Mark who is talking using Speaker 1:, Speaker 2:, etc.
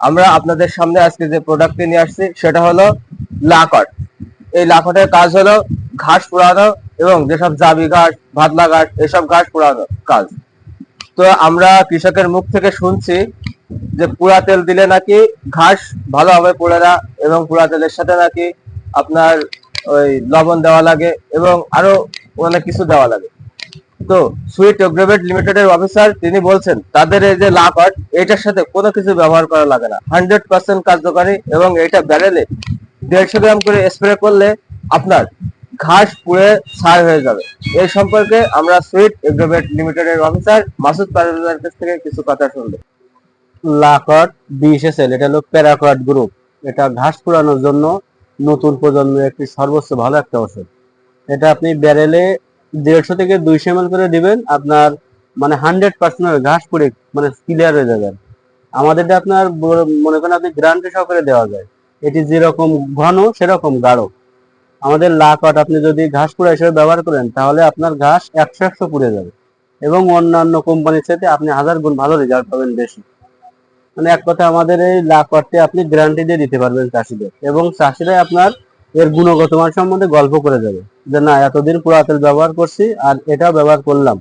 Speaker 1: আমরা আপনাদের সামনে আজকে যে প্রোডাক্টটি নিয়ে আসছি সেটা হলো লাকট। এই লাকটের কাজ হলো ঘাস পোড়ানো এবং যেসব জাবি ঘাস, ভাতলা ঘাস, এসব ঘাস পোড়ানো কাজ। তো আমরা কৃষকের মুখ থেকে শুনছি যে পুরা তেল দিলে নাকি ঘাস ভালোভাবে পোড়ে না, এবং পুরা তেলের সাথে নাকি আপনার ওই লবণ দেওয়া লাগে এবং আরো অনেক কিছু দেওয়া লাগে। তো সুইট এগ্রোভেট লিমিটেডের অফিসার তিনি বলছেন তাদের এই যে লাকট, এটার সাথে কোনো কিছু ব্যবহার করা লাগে না, 100% কার্যকারী, এবং এটা ব্যারেলে 150 গ্রাম করে স্প্রে করলে আপনার ঘাস পুড়ে ছাই হয়ে যাবে। এই সম্পর্কে আমরা সুইট এগ্রোভেট লিমিটেডের অফিসার মাসুদ পারভেজের কাছ থেকে কিছু কথা শুনবো। লাকট 20 SL, এটা হলো প্যারাকট গ্রুপ। এটা ঘাস পোড়ানোর জন্য নতুন প্রজন্মের একটি সর্বোচ্চ ভালো একটা ওষুধ। এটা আপনি ব্যারেলে 150 থেকে 200 ml করে দিবেন, আপনার মানে 100% ঘাস পুড়ে মানে ক্লিয়ার হয়ে যাবে। আমাদেরটা আপনার মনে করেন আপনি গ্যারান্টি সহকারে দেওয়া যায়। এটি যেরকম ঘন সেরকম গাঢ়। আমাদের লাকট আপনি যদি ঘাস পোড়া হিসেবে ব্যবহার করেন তাহলে আপনার ঘাস 100 পুড়ে যাবে, এবং অন্যান্য কোম্পানির সাথে আপনি 1000 গুণ ভালো রেজাল্ট পাবেন বেশি। মানে এক কথা আমাদের এই লাকটে আপনি গ্যারান্টি দিয়ে দিতে পারবেন চাষিদের, এবং চাষিরাই আপনার এর গুণগত মান সম্বন্ধে গল্প করে যাবে যে না এতদিন পুরা তেল ব্যবহার করছি আর এটাও ব্যবহার করলাম।